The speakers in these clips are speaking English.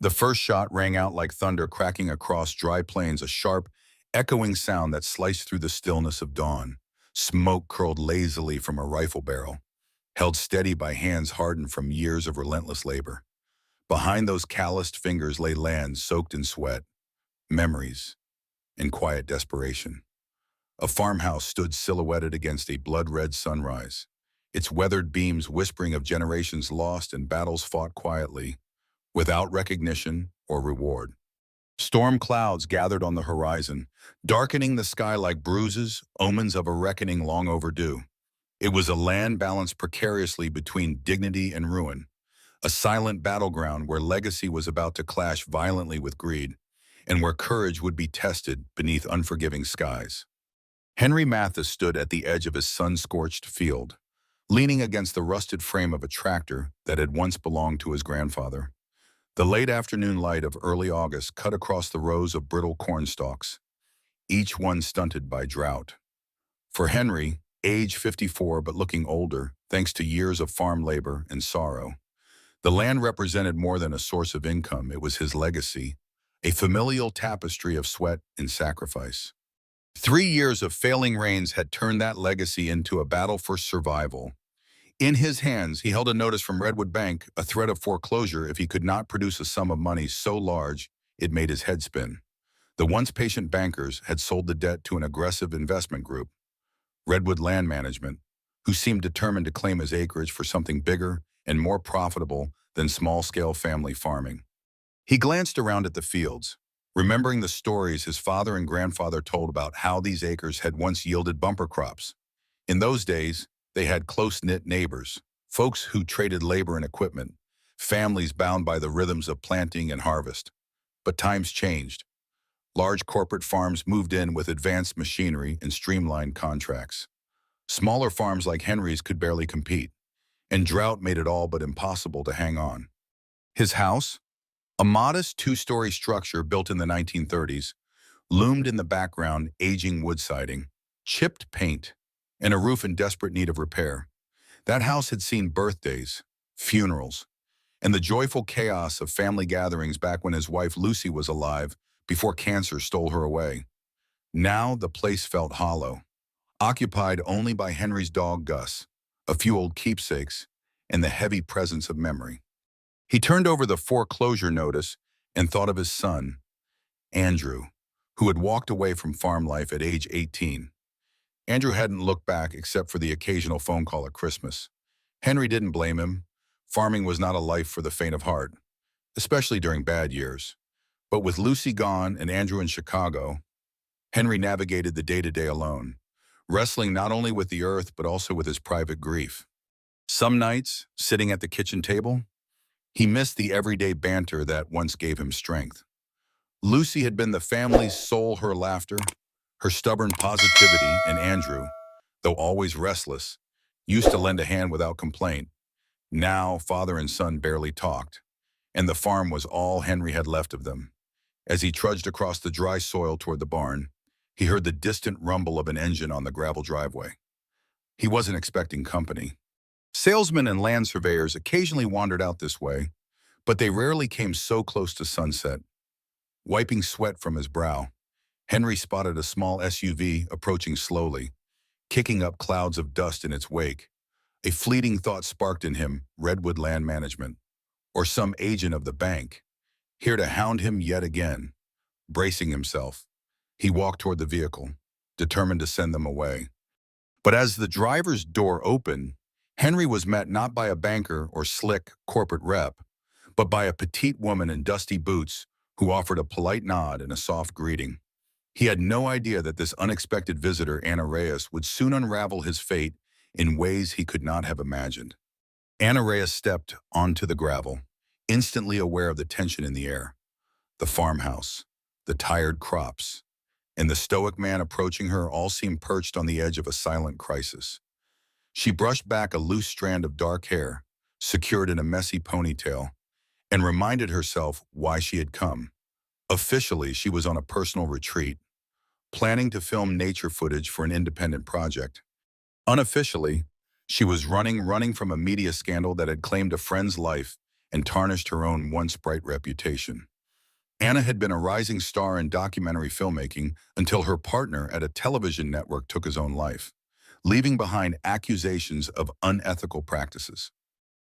The first shot rang out like thunder cracking across dry plains, a sharp, echoing sound that sliced through the stillness of dawn. Smoke curled lazily from a rifle barrel, held steady by hands hardened from years of relentless labor. Behind those calloused fingers lay land soaked in sweat, memories, and quiet desperation. A farmhouse stood silhouetted against a blood-red sunrise, its weathered beams whispering of generations lost and battles fought quietly, without recognition or reward. Storm clouds gathered on the horizon, darkening the sky like bruises, omens of a reckoning long overdue. It was a land balanced precariously between dignity and ruin, a silent battleground where legacy was about to clash violently with greed, and where courage would be tested beneath unforgiving skies. Henry Mathis stood at the edge of his sun-scorched field, leaning against the rusted frame of a tractor that had once belonged to his grandfather. The late afternoon light of early August cut across the rows of brittle corn stalks, each one stunted by drought. For Henry, age 54 but looking older, thanks to years of farm labor and sorrow, the land represented more than a source of income. It was his legacy, a familial tapestry of sweat and sacrifice. 3 years of failing rains had turned that legacy into a battle for survival. In his hands, he held a notice from Redwood Bank, a threat of foreclosure if he could not produce a sum of money so large it made his head spin. The once patient bankers had sold the debt to an aggressive investment group, Redwood Land Management, who seemed determined to claim his acreage for something bigger and more profitable than small-scale family farming. He glanced around at the fields, remembering the stories his father and grandfather told about how these acres had once yielded bumper crops. In those days, they had close-knit neighbors, folks who traded labor and equipment, families bound by the rhythms of planting and harvest. But times changed. Large corporate farms moved in with advanced machinery and streamlined contracts. Smaller farms like Henry's could barely compete, and drought made it all but impossible to hang on. His house, a modest two-story structure built in the 1930s, loomed in the background, aging wood siding, chipped paint, and a roof in desperate need of repair. That house had seen birthdays, funerals, and the joyful chaos of family gatherings back when his wife Lucy was alive before cancer stole her away. Now the place felt hollow, occupied only by Henry's dog Gus, a few old keepsakes, and the heavy presence of memory. He turned over the foreclosure notice and thought of his son, Andrew, who had walked away from farm life at age 18. Andrew hadn't looked back except for the occasional phone call at Christmas. Henry didn't blame him. Farming was not a life for the faint of heart, especially during bad years. But with Lucy gone and Andrew in Chicago, Henry navigated the day-to-day alone, wrestling not only with the earth but also with his private grief. Some nights, sitting at the kitchen table, he missed the everyday banter that once gave him strength. Lucy had been the family's soul, her laughter, her stubborn positivity, and Andrew, though always restless, used to lend a hand without complaint. Now, father and son barely talked, and the farm was all Henry had left of them. As he trudged across the dry soil toward the barn, he heard the distant rumble of an engine on the gravel driveway. He wasn't expecting company. Salesmen and land surveyors occasionally wandered out this way, but they rarely came so close to sunset. Wiping sweat from his brow, Henry spotted a small SUV approaching slowly, kicking up clouds of dust in its wake. A fleeting thought sparked in him, Redwood Land Management, or some agent of the bank, here to hound him yet again. Bracing himself, he walked toward the vehicle, determined to send them away. But as the driver's door opened, Henry was met not by a banker or slick corporate rep, but by a petite woman in dusty boots who offered a polite nod and a soft greeting. He had no idea that this unexpected visitor, Anna Reyes, would soon unravel his fate in ways he could not have imagined. Anna Reyes stepped onto the gravel, instantly aware of the tension in the air. The farmhouse, the tired crops, and the stoic man approaching her all seemed perched on the edge of a silent crisis. She brushed back a loose strand of dark hair, secured in a messy ponytail, and reminded herself why she had come. Officially, she was on a personal retreat, planning to film nature footage for an independent project. Unofficially, she was running from a media scandal that had claimed a friend's life and tarnished her own once bright reputation. Anna had been a rising star in documentary filmmaking until her partner at a television network took his own life, leaving behind accusations of unethical practices.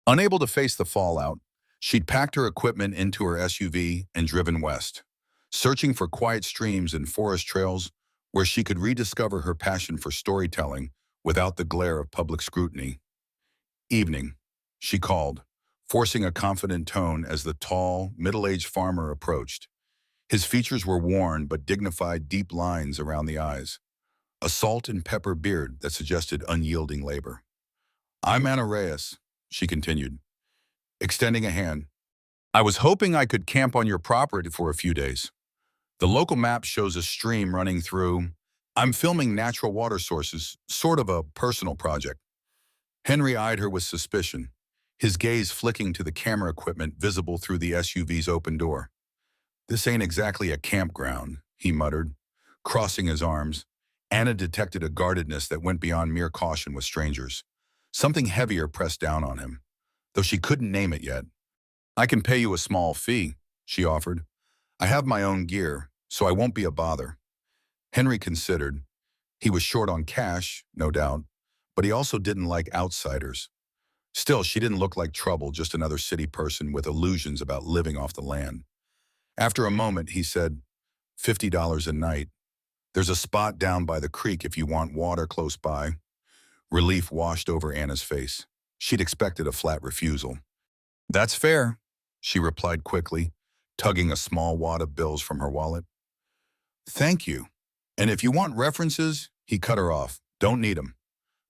Unable to face the fallout, she'd packed her equipment into her SUV and driven west, searching for quiet streams and forest trails where she could rediscover her passion for storytelling without the glare of public scrutiny. Evening, she called, forcing a confident tone as the tall, middle-aged farmer approached. His features were worn but dignified deep lines around the eyes, a salt and pepper beard that suggested unyielding labor. "I'm Anna Reyes," she continued, extending a hand. "I was hoping I could camp on your property for a few days. The local map shows a stream running through. I'm filming natural water sources, sort of a personal project." Henry eyed her with suspicion, his gaze flicking to the camera equipment visible through the SUV's open door. "This ain't exactly a campground," he muttered, crossing his arms. Anna detected a guardedness that went beyond mere caution with strangers. Something heavier pressed down on him, though she couldn't name it yet. "I can pay you a small fee," she offered. "I have my own gear, so I won't be a bother." Henry considered. He was short on cash, no doubt, but he also didn't like outsiders. Still, she didn't look like trouble, just another city person with illusions about living off the land. After a moment, he said, $50 a night. There's a spot down by the creek if you want water close by." Relief washed over Anna's face. She'd expected a flat refusal. "That's fair," she replied quickly, tugging a small wad of bills from her wallet. "Thank you. And if you want references," he cut her off. "Don't need 'em.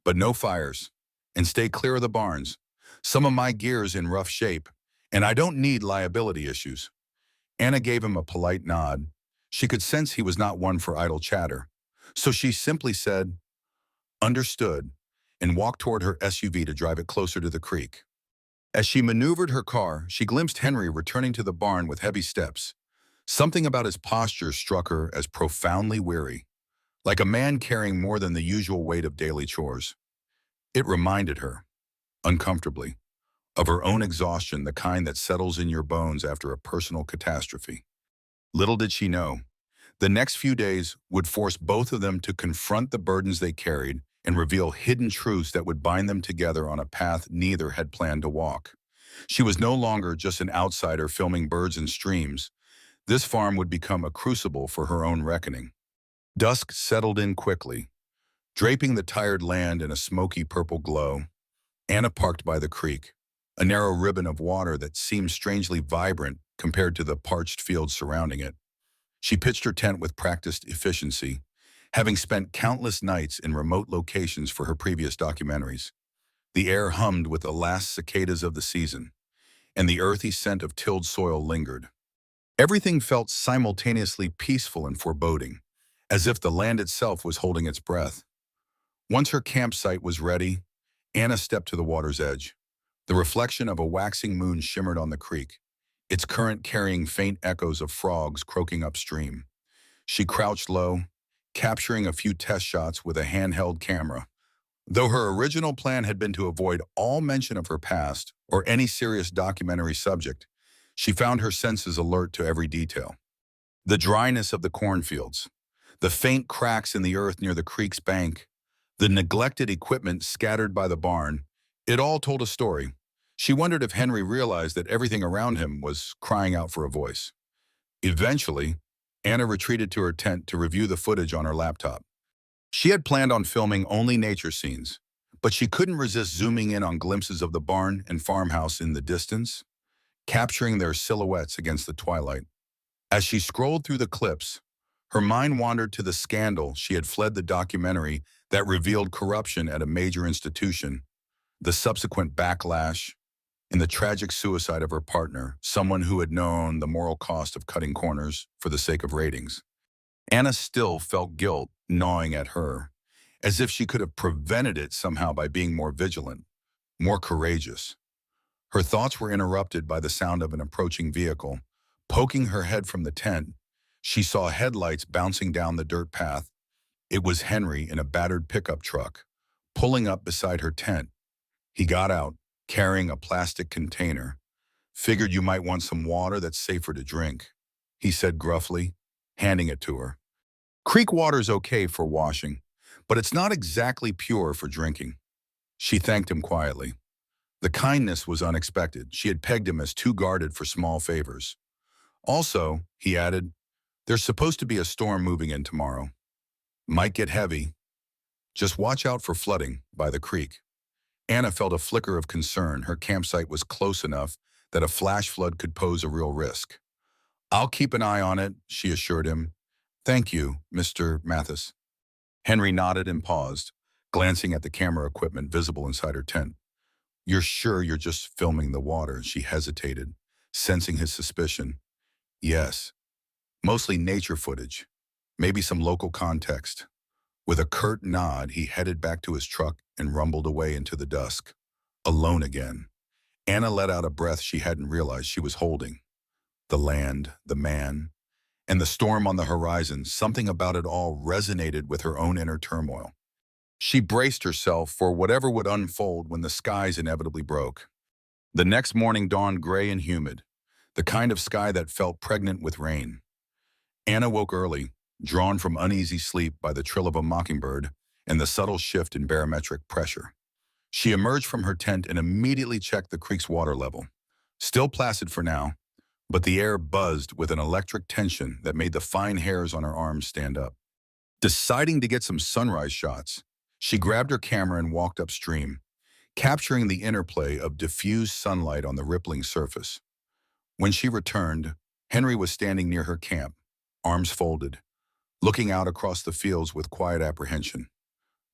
But no fires. And stay clear of the barns. Some of my gear's in rough shape, and I don't need liability issues." Anna gave him a polite nod. She could sense he was not one for idle chatter. So she simply said, "Understood," and walked toward her SUV to drive it closer to the creek. As she maneuvered her car, she glimpsed Henry returning to the barn with heavy steps. Something about his posture struck her as profoundly weary, like a man carrying more than the usual weight of daily chores. It reminded her, uncomfortably, of her own exhaustion, the kind that settles in your bones after a personal catastrophe. Little did she know, the next few days would force both of them to confront the burdens they carried and reveal hidden truths that would bind them together on a path neither had planned to walk. She was no longer just an outsider filming birds and streams. This farm would become a crucible for her own reckoning. Dusk settled in quickly, draping the tired land in a smoky purple glow. Anna parked by the creek, a narrow ribbon of water that seemed strangely vibrant compared to the parched fields surrounding it. She pitched her tent with practiced efficiency, having spent countless nights in remote locations for her previous documentaries. The air hummed with the last cicadas of the season, and the earthy scent of tilled soil lingered. Everything felt simultaneously peaceful and foreboding, as if the land itself was holding its breath. Once her campsite was ready, Anna stepped to the water's edge. The reflection of a waxing moon shimmered on the creek, its current carrying faint echoes of frogs croaking upstream. She crouched low, capturing a few test shots with a handheld camera. Though her original plan had been to avoid all mention of her past or any serious documentary subject, she found her senses alert to every detail. The dryness of the cornfields, the faint cracks in the earth near the creek's bank, the neglected equipment scattered by the barn, it all told a story. She wondered if Henry realized that everything around him was crying out for a voice. Eventually, Anna retreated to her tent to review the footage on her laptop. She had planned on filming only nature scenes, but she couldn't resist zooming in on glimpses of the barn and farmhouse in the distance, capturing their silhouettes against the twilight. As she scrolled through the clips, her mind wandered to the scandal she had fled, the documentary that revealed corruption at a major institution, the subsequent backlash, and the tragic suicide of her partner, someone who had known the moral cost of cutting corners for the sake of ratings. Anna still felt guilt gnawing at her, as if she could have prevented it somehow by being more vigilant, more courageous. Her thoughts were interrupted by the sound of an approaching vehicle. Poking her head from the tent, she saw headlights bouncing down the dirt path. It was Henry in a battered pickup truck, pulling up beside her tent. He got out, carrying a plastic container. Figured you might want some water that's safer to drink, he said gruffly, handing it to her. Creek water's okay for washing, but it's not exactly pure for drinking. She thanked him quietly. The kindness was unexpected. She had pegged him as too guarded for small favors. Also, he added, there's supposed to be a storm moving in tomorrow. Might get heavy. Just watch out for flooding by the creek. Anna felt a flicker of concern. Her campsite was close enough that a flash flood could pose a real risk. I'll keep an eye on it, she assured him. Thank you, Mr. Mathis. Henry nodded and paused, glancing at the camera equipment visible inside her tent. You're sure you're just filming the water? She hesitated, sensing his suspicion. Yes, mostly nature footage, maybe some local context. With a curt nod, he headed back to his truck and rumbled away into the dusk. Alone again. Anna let out a breath she hadn't realized she was holding. The land, the man, and the storm on the horizon, something about it all resonated with her own inner turmoil. She braced herself for whatever would unfold when the skies inevitably broke. The next morning dawned gray and humid, the kind of sky that felt pregnant with rain. Anna woke early, drawn from uneasy sleep by the trill of a mockingbird and the subtle shift in barometric pressure. She emerged from her tent and immediately checked the creek's water level. Still placid for now, but the air buzzed with an electric tension that made the fine hairs on her arms stand up. Deciding to get some sunrise shots, she grabbed her camera and walked upstream, capturing the interplay of diffused sunlight on the rippling surface. When she returned, Henry was standing near her camp, arms folded, looking out across the fields with quiet apprehension.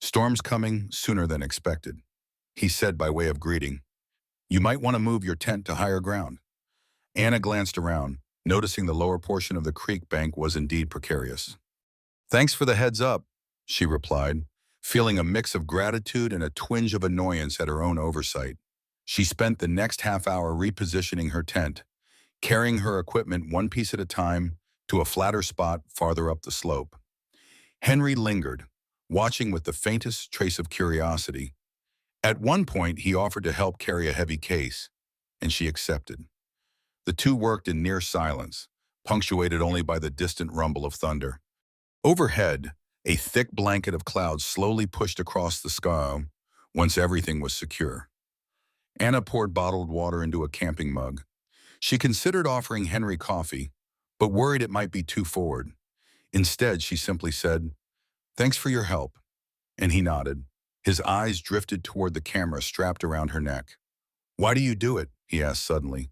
Storm's coming sooner than expected, he said by way of greeting. You might want to move your tent to higher ground. Anna glanced around, noticing the lower portion of the creek bank was indeed precarious. Thanks for the heads up, she replied, feeling a mix of gratitude and a twinge of annoyance at her own oversight. She spent the next half hour repositioning her tent, carrying her equipment one piece at a time to a flatter spot farther up the slope. Henry lingered, watching with the faintest trace of curiosity. At one point, he offered to help carry a heavy case, and she accepted. The two worked in near silence, punctuated only by the distant rumble of thunder. Overhead, a thick blanket of clouds slowly pushed across the sky once everything was secure. Anna poured bottled water into a camping mug. She considered offering Henry coffee, but worried it might be too forward. Instead, she simply said, "Thanks for your help," and he nodded. His eyes drifted toward the camera strapped around her neck. "Why do you do it?" he asked suddenly.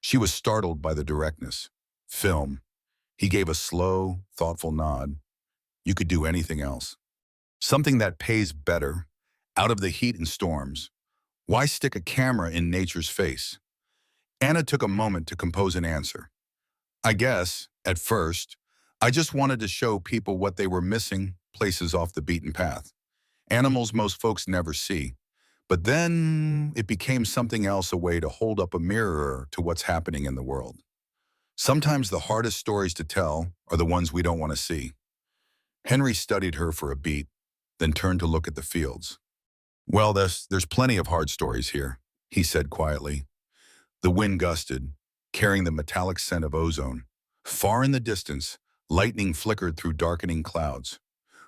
She was startled by the directness. "Film." He gave a slow, thoughtful nod. "You could do anything else. Something that pays better, out of the heat and storms. Why stick a camera in nature's face?" Anna took a moment to compose an answer. "I guess, at first, I just wanted to show people what they were missing, places off the beaten path. Animals most folks never see. But then it became something else, a way to hold up a mirror to what's happening in the world. Sometimes the hardest stories to tell are the ones we don't want to see." Henry studied her for a beat, then turned to look at the fields. "Well, there's plenty of hard stories here," he said quietly. The wind gusted, carrying the metallic scent of ozone. Far in the distance, lightning flickered through darkening clouds.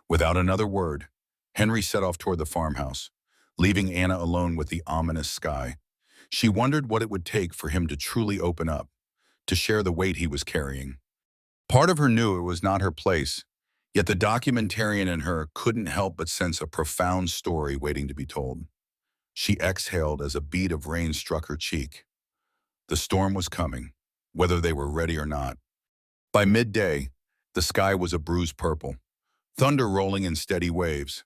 Without another word, Henry set off toward the farmhouse, leaving Anna alone with the ominous sky. She wondered what it would take for him to truly open up, to share the weight he was carrying. Part of her knew it was not her place, yet the documentarian in her couldn't help but sense a profound story waiting to be told. She exhaled as a bead of rain struck her cheek. The storm was coming, whether they were ready or not. By midday, the sky was a bruised purple, thunder rolling in steady waves.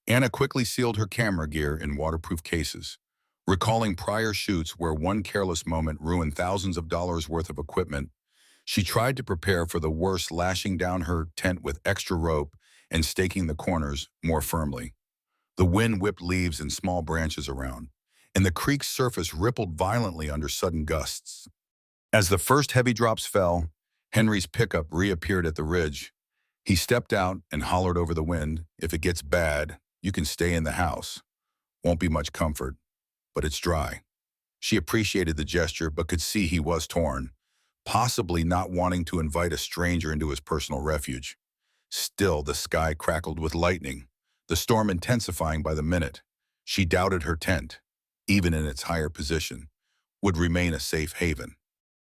Anna quickly sealed her camera gear in waterproof cases, recalling prior shoots where one careless moment ruined thousands of dollars worth of equipment. She tried to prepare for the worst, lashing down her tent with extra rope and staking the corners more firmly. The wind whipped leaves and small branches around, and the creek's surface rippled violently under sudden gusts. As the first heavy drops fell, Henry's pickup reappeared at the ridge. He stepped out and hollered over the wind, "If it gets bad, you can stay in the house. Won't be much comfort, but it's dry." She appreciated the gesture but could see he was torn, possibly not wanting to invite a stranger into his personal refuge. Still, the sky crackled with lightning, the storm intensifying by the minute. She doubted her tent, even in its higher position, would remain a safe haven.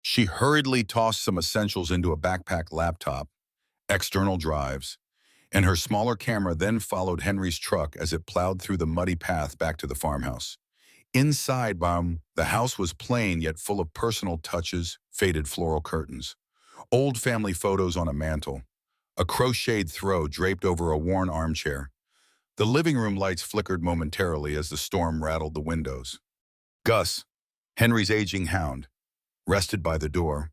She hurriedly tossed some essentials into a backpack laptop, external drives, and her smaller camera then followed Henry's truck as it plowed through the muddy path back to the farmhouse. Inside, the house was plain yet full of personal touches, faded floral curtains, old family photos on a mantel, a crocheted throw draped over a worn armchair. The living room lights flickered momentarily as the storm rattled the windows. Gus, Henry's aging hound, rested by the door,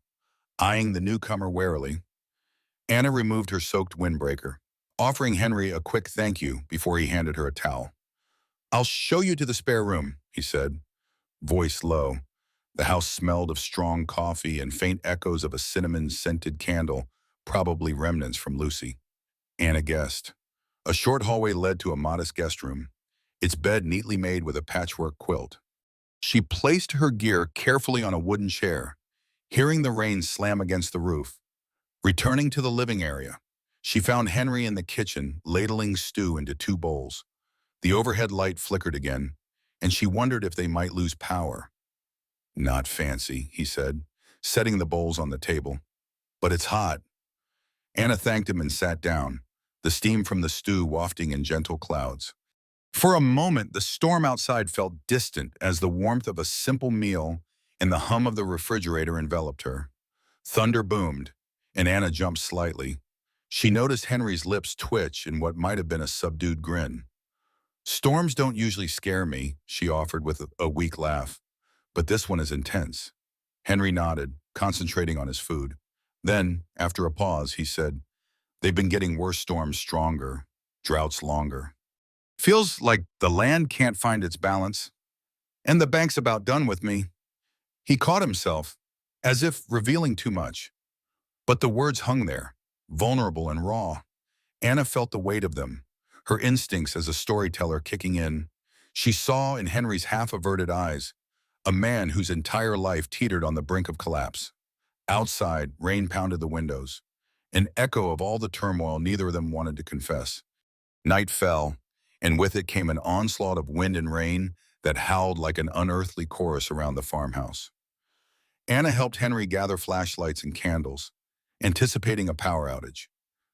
eyeing the newcomer warily. Anna removed her soaked windbreaker, offering Henry a quick thank you before he handed her a towel. "I'll show you to the spare room," he said, voice low. The house smelled of strong coffee and faint echoes of a cinnamon-scented candle, probably remnants from Lucy. Anna guessed. A short hallway led to a modest guest room, its bed neatly made with a patchwork quilt. She placed her gear carefully on a wooden chair, hearing the rain slam against the roof. Returning to the living area, she found Henry in the kitchen, ladling stew into 2 bowls. The overhead light flickered again, and she wondered if they might lose power. "Not fancy," he said, setting the bowls on the table. "But it's hot." Anna thanked him and sat down, the steam from the stew wafting in gentle clouds. For a moment, the storm outside felt distant as the warmth of a simple meal and the hum of the refrigerator enveloped her. Thunder boomed, and Anna jumped slightly. She noticed Henry's lips twitch in what might have been a subdued grin. "Storms don't usually scare me," she offered with a weak laugh, "but this one is intense." Henry nodded, concentrating on his food. Then, after a pause, he said, "They've been getting worse storms stronger, droughts longer. Feels like the land can't find its balance, and the bank's about done with me." He caught himself, as if revealing too much. But the words hung there, vulnerable and raw. Anna felt the weight of them, her instincts as a storyteller kicking in. She saw in Henry's half-averted eyes a man whose entire life teetered on the brink of collapse. Outside, rain pounded the windows, an echo of all the turmoil neither of them wanted to confess. Night fell, and with it came an onslaught of wind and rain that howled like an unearthly chorus around the farmhouse. Anna helped Henry gather flashlights and candles, anticipating a power outage.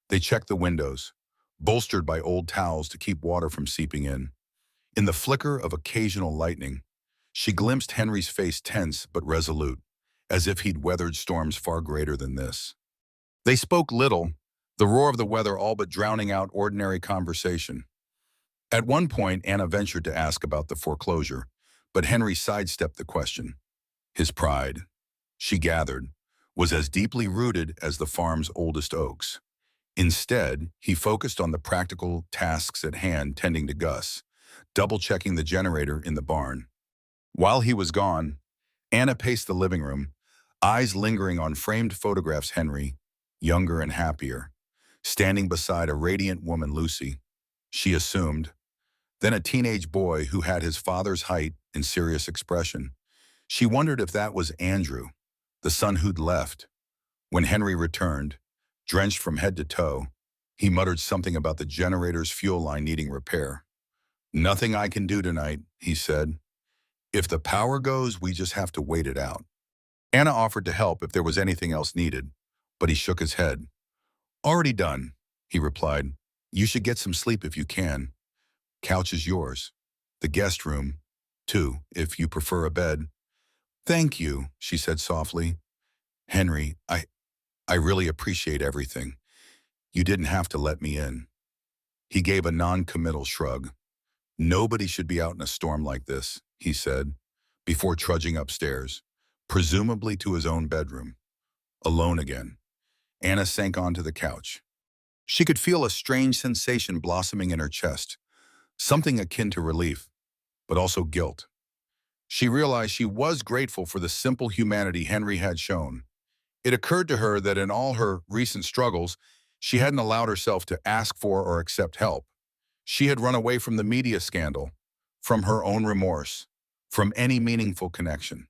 They checked the windows, bolstered by old towels to keep water from seeping in. In the flicker of occasional lightning, she glimpsed Henry's face tense but resolute, as if he'd weathered storms far greater than this. They spoke little, the roar of the weather all but drowning out ordinary conversation. At one point, Anna ventured to ask about the foreclosure, but Henry sidestepped the question. His pride, she gathered, was as deeply rooted as the farm's oldest oaks. Instead, he focused on the practical tasks at hand, tending to Gus, double-checking the generator in the barn. While he was gone, Anna paced the living room, eyes lingering on framed photographs Henry, younger and happier, standing beside a radiant woman Lucy, she assumed, then a teenage boy who had his father's height and serious expression. She wondered if that was Andrew, the son who'd left. When Henry returned, drenched from head to toe, he muttered something about the generator's fuel line needing repair. "Nothing I can do tonight," he said. "If the power goes, we just have to wait it out." Anna offered to help if there was anything else needed, but he shook his head. "Already done," he replied. "You should get some sleep if you can. Couch is yours. The guest room, too, if you prefer a bed." "Thank you," she said softly. "Henry, I really appreciate everything. You didn't have to let me in." He gave a non-committal shrug. "Nobody should be out in a storm like this," he said, before trudging upstairs, presumably to his own bedroom. Alone again, Anna sank onto the couch. She could feel a strange sensation blossoming in her chest, something akin to relief, but also guilt. She realized she was grateful for the simple humanity Henry had shown. It occurred to her that in all her recent struggles, she hadn't allowed herself to ask for or accept help. She had run away from the media scandal, from her own remorse, from any meaningful connection.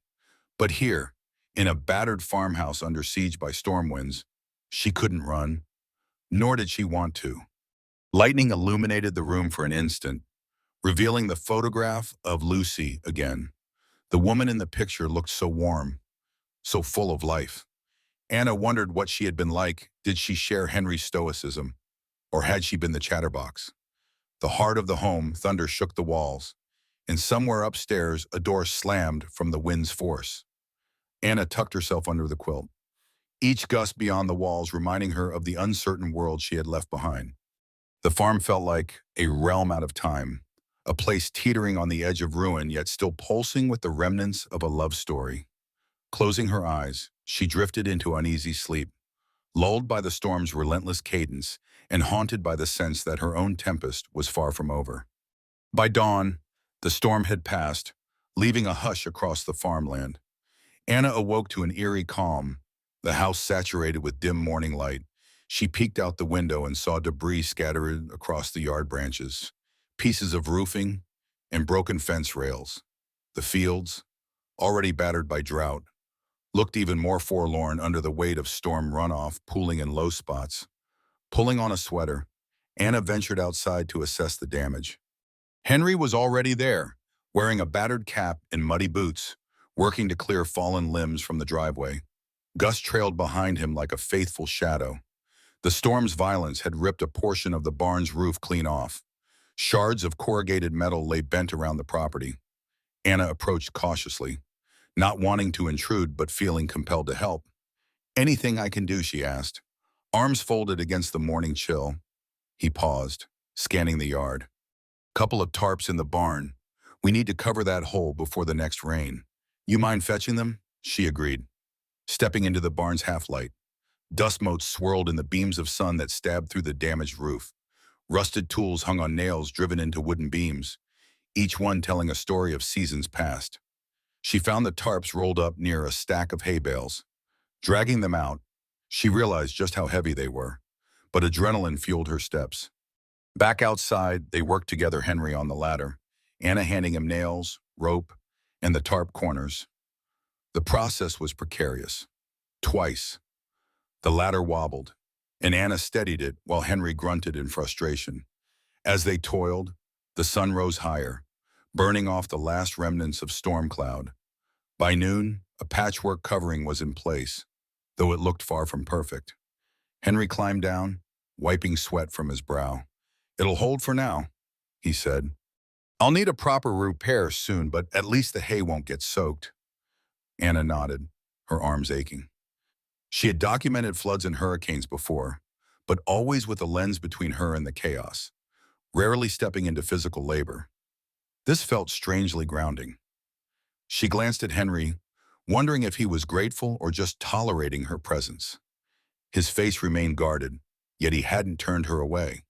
But here, in a battered farmhouse under siege by storm winds, she couldn't run, nor did she want to. Lightning illuminated the room for an instant, revealing the photograph of Lucy again. The woman in the picture looked so warm, so full of life. Anna wondered what she had been like. Did she share Henry's stoicism, or had she been the chatterbox? The heart of the home, thunder shook the walls, and somewhere upstairs a door slammed from the wind's force. Anna tucked herself under the quilt, each gust beyond the walls reminding her of the uncertain world she had left behind. The farm felt like a realm out of time, a place teetering on the edge of ruin yet still pulsing with the remnants of a love story. Closing her eyes, she drifted into uneasy sleep, lulled by the storm's relentless cadence and haunted by the sense that her own tempest was far from over. By dawn, the storm had passed, leaving a hush across the farmland. Anna awoke to an eerie calm, the house saturated with dim morning light. She peeked out the window and saw debris scattered across the yard branches, pieces of roofing and broken fence rails. The fields, already battered by drought, looked even more forlorn under the weight of storm runoff pooling in low spots. Pulling on a sweater, Anna ventured outside to assess the damage. Henry was already there, wearing a battered cap and muddy boots, working to clear fallen limbs from the driveway. Gus trailed behind him like a faithful shadow. The storm's violence had ripped a portion of the barn's roof clean off. Shards of corrugated metal lay bent around the property. Anna approached cautiously, not wanting to intrude but feeling compelled to help. "Anything I can do?" she asked, arms folded against the morning chill. He paused, scanning the yard. "Couple of tarps in the barn. We need to cover that hole before the next rain. You mind fetching them?" She agreed, stepping into the barn's half-light. Dust motes swirled in the beams of sun that stabbed through the damaged roof. Rusted tools hung on nails driven into wooden beams, each one telling a story of seasons past. She found the tarps rolled up near a stack of hay bales. Dragging them out, she realized just how heavy they were, but adrenaline fueled her steps. Back outside, they worked together, Henry on the ladder, Anna handing him nails, rope, and the tarp corners. The process was precarious. Twice, the ladder wobbled, and Anna steadied it while Henry grunted in frustration. As they toiled, the sun rose higher, burning off the last remnants of storm cloud. By noon, a patchwork covering was in place, though it looked far from perfect. Henry climbed down, wiping sweat from his brow. "It'll hold for now," he said. "I'll need a proper repair soon, but at least the hay won't get soaked." Anna nodded, her arms aching. She had documented floods and hurricanes before, but always with a lens between her and the chaos, rarely stepping into physical labor. This felt strangely grounding. She glanced at Henry, wondering if he was grateful or just tolerating her presence. His face remained guarded, yet he hadn't turned her away.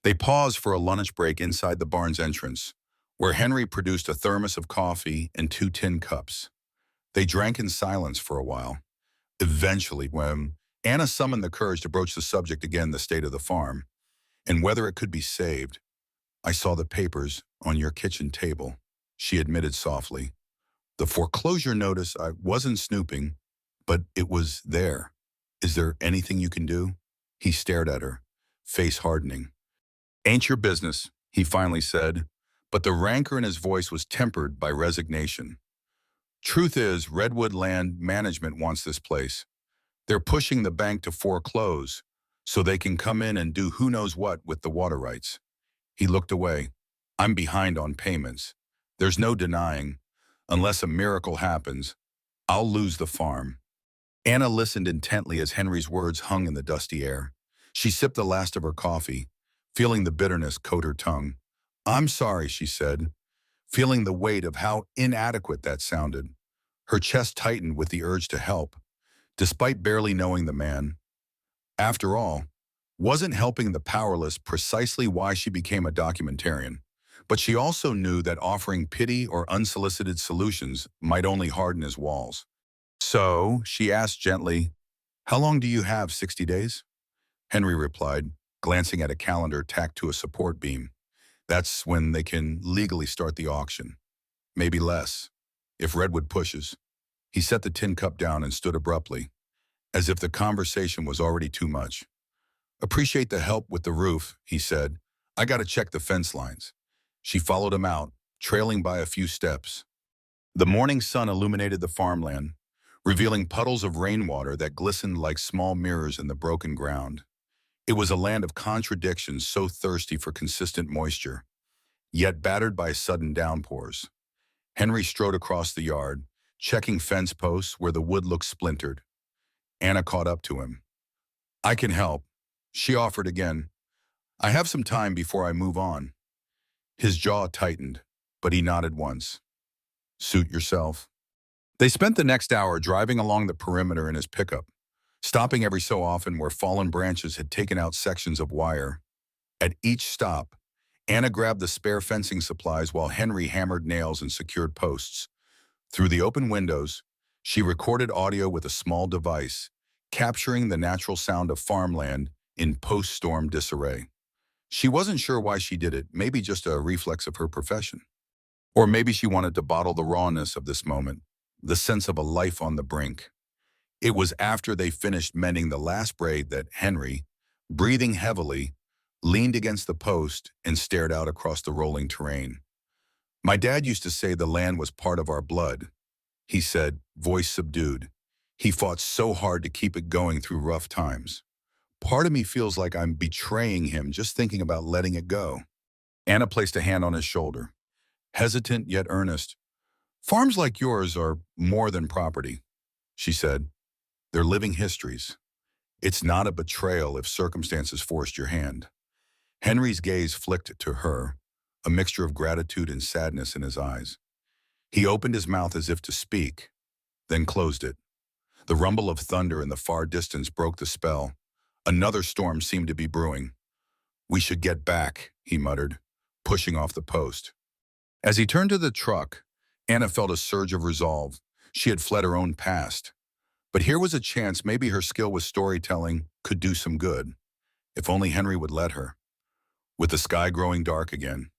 They paused for a lunch break inside the barn's entrance, where Henry produced a thermos of coffee and 2 tin cups. They drank in silence for a while. Eventually, when Anna summoned the courage to broach the subject again, the state of the farm, and whether it could be saved. "I saw the papers on your kitchen table," she admitted softly. "The foreclosure notice, I wasn't snooping, but it was there. Is there anything you can do?" He stared at her, face hardening. "Ain't your business," he finally said, but the rancor in his voice was tempered by resignation. "Truth is, Redwood Land Management wants this place. They're pushing the bank to foreclose so they can come in and do who knows what with the water rights." He looked away. "I'm behind on payments. There's no denying. Unless a miracle happens, I'll lose the farm." Anna listened intently as Henry's words hung in the dusty air. She sipped the last of her coffee, feeling the bitterness coat her tongue. "I'm sorry," she said, feeling the weight of how inadequate that sounded. Her chest tightened with the urge to help, despite barely knowing the man. After all, wasn't helping the powerless precisely why she became a documentarian? But she also knew that offering pity or unsolicited solutions might only harden his walls. "So," she asked gently, "how long do you have, 60 days? Henry replied, glancing at a calendar tacked to a support beam. "That's when they can legally start the auction." maybe less. If Redwood pushes. He set the tin cup down and stood abruptly, as if the conversation was already too much. Appreciate the help with the roof, he said. I gotta check the fence lines. She followed him out, trailing by a few steps. The morning sun illuminated the farmland, revealing puddles of rainwater that glistened like small mirrors in the broken ground. It was a land of contradictions, so thirsty for consistent moisture, yet battered by sudden downpours. Henry strode across the yard, checking fence posts where the wood looked splintered. Anna caught up to him. I can help, she offered again. I have some time before I move on. His jaw tightened, but he nodded once. Suit yourself. They spent the next hour driving along the perimeter in his pickup, stopping every so often where fallen branches had taken out sections of wire. At each stop, Anna grabbed the spare fencing supplies while Henry hammered nails and secured posts. Through the open windows, she recorded audio with a small device, capturing the natural sound of farmland in post-storm disarray. She wasn't sure why she did it, maybe just a reflex of her profession. Or maybe she wanted to bottle the rawness of this moment, the sense of a life on the brink. It was after they finished mending the last braid that Henry, breathing heavily, leaned against the post and stared out across the rolling terrain. My dad used to say the land was part of our blood, he said, voice subdued. He fought so hard to keep it going through rough times. Part of me feels like I'm betraying him just thinking about letting it go. Anna placed a hand on his shoulder, hesitant yet earnest. Farms like yours are more than property, she said. They're living histories. It's not a betrayal if circumstances forced your hand. Henry's gaze flicked to her, a mixture of gratitude and sadness in his eyes. He opened his mouth as if to speak, then closed it. The rumble of thunder in the far distance broke the spell. Another storm seemed to be brewing. We should get back, he muttered, pushing off the post. As he turned to the truck, Anna felt a surge of resolve. She had fled her own past. But here was a chance maybe her skill with storytelling could do some good, if only Henry would let her. With the sky growing dark again,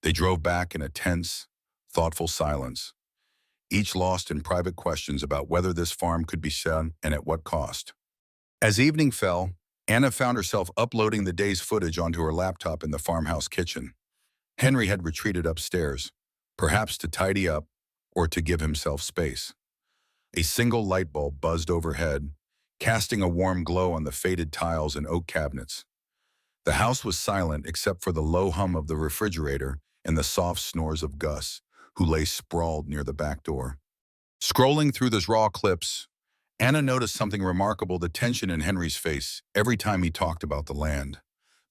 they drove back in a tense, thoughtful silence, each lost in private questions about whether this farm could be sold and at what cost. As evening fell, Anna found herself uploading the day's footage onto her laptop in the farmhouse kitchen. Henry had retreated upstairs, perhaps to tidy up or to give himself space. A single light bulb buzzed overhead, casting a warm glow on the faded tiles and oak cabinets. The house was silent except for the low hum of the refrigerator and the soft snores of Gus, who lay sprawled near the back door. Scrolling through those raw clips, Anna noticed something remarkable, the tension in Henry's face every time he talked about the land,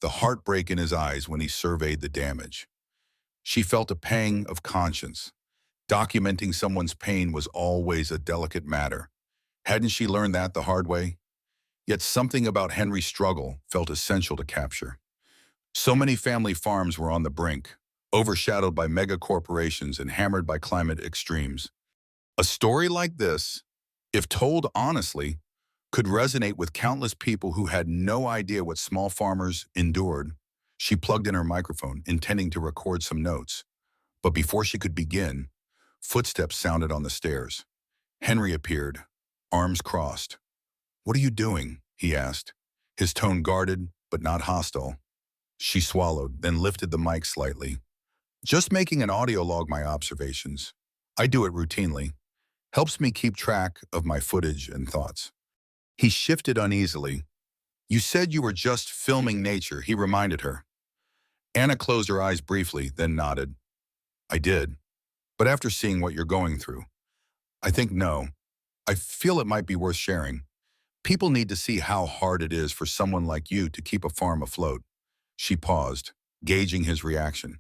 the heartbreak in his eyes when he surveyed the damage. She felt a pang of conscience. Documenting someone's pain was always a delicate matter. Hadn't she learned that the hard way? Yet something about Henry's struggle felt essential to capture. So many family farms were on the brink, overshadowed by mega corporations and hammered by climate extremes. A story like this, if told honestly, could resonate with countless people who had no idea what small farmers endured. She plugged in her microphone, intending to record some notes. But before she could begin, footsteps sounded on the stairs. Henry appeared, arms crossed. What are you doing? He asked, his tone guarded but not hostile. She swallowed, then lifted the mic slightly. Just making an audio log my observations. I do it routinely. Helps me keep track of my footage and thoughts. He shifted uneasily. You said you were just filming nature, he reminded her. Anna closed her eyes briefly, then nodded. I did. But after seeing what you're going through, I think no. I feel it might be worth sharing. People need to see how hard it is for someone like you to keep a farm afloat. She paused, gauging his reaction.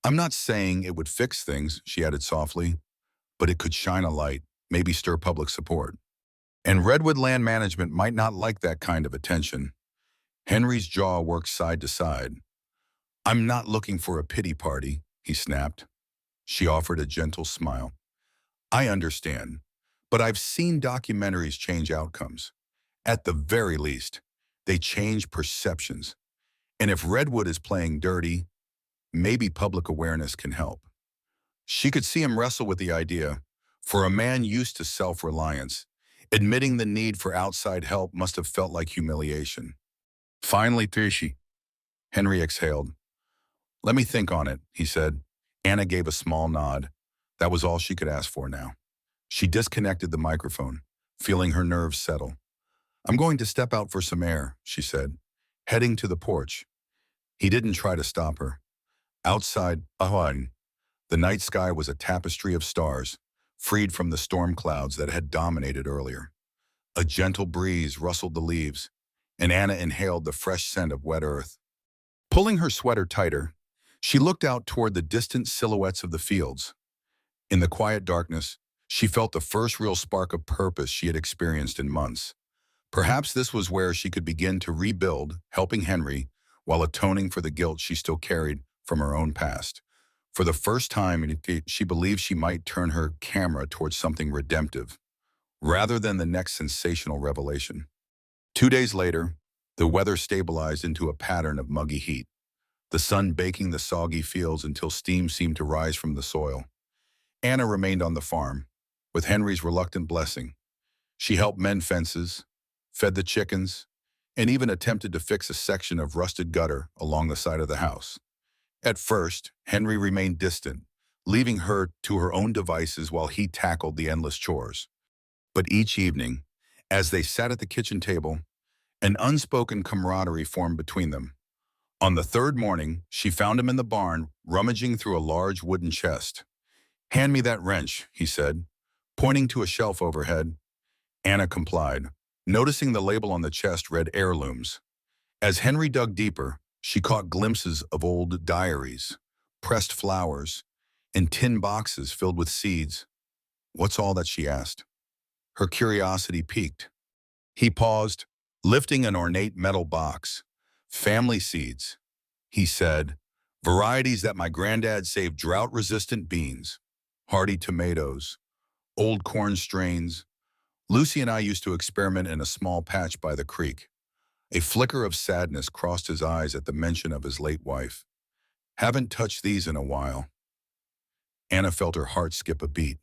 I'm not saying it would fix things, she added softly, but it could shine a light, maybe stir public support. And Redwood Land Management might not like that kind of attention. Henry's jaw worked side to side. I'm not looking for a pity party, he snapped. She offered a gentle smile. I understand, but I've seen documentaries change outcomes. At the very least, they change perceptions. And if Redwood is playing dirty, maybe public awareness can help. She could see him wrestle with the idea. For a man used to self-reliance, admitting the need for outside help must have felt like humiliation. Finally, Tishy, Henry exhaled. Let me think on it, he said. Anna gave a small nod. That was all she could ask for now. She disconnected the microphone, feeling her nerves settle. I'm going to step out for some air, she said, heading to the porch. He didn't try to stop her. Outside, the night sky was a tapestry of stars, freed from the storm clouds that had dominated earlier. A gentle breeze rustled the leaves, and Anna inhaled the fresh scent of wet earth. Pulling her sweater tighter, she looked out toward the distant silhouettes of the fields. In the quiet darkness, she felt the first real spark of purpose she had experienced in months. Perhaps this was where she could begin to rebuild, helping Henry, while atoning for the guilt she still carried from her own past. For the first time, she believed she might turn her camera towards something redemptive, rather than the next sensational revelation. 2 days later, the weather stabilized into a pattern of muggy heat, the sun baking the soggy fields until steam seemed to rise from the soil. Anna remained on the farm, with Henry's reluctant blessing. She helped mend fences, fed the chickens, and even attempted to fix a section of rusted gutter along the side of the house. At first, Henry remained distant, leaving her to her own devices while he tackled the endless chores. But each evening, as they sat at the kitchen table, an unspoken camaraderie formed between them. On the third morning, she found him in the barn, rummaging through a large wooden chest. Hand me that wrench, he said, pointing to a shelf overhead. Anna complied, noticing the label on the chest read heirlooms. As Henry dug deeper, she caught glimpses of old diaries, pressed flowers, and tin boxes filled with seeds. What's all that, she asked. Her curiosity piqued. He paused, lifting an ornate metal box. Family seeds, he said, varieties that my granddad saved drought-resistant beans, hardy tomatoes, old corn strains. Lucy and I used to experiment in a small patch by the creek. A flicker of sadness crossed his eyes at the mention of his late wife. Haven't touched these in a while. Anna felt her heart skip a beat.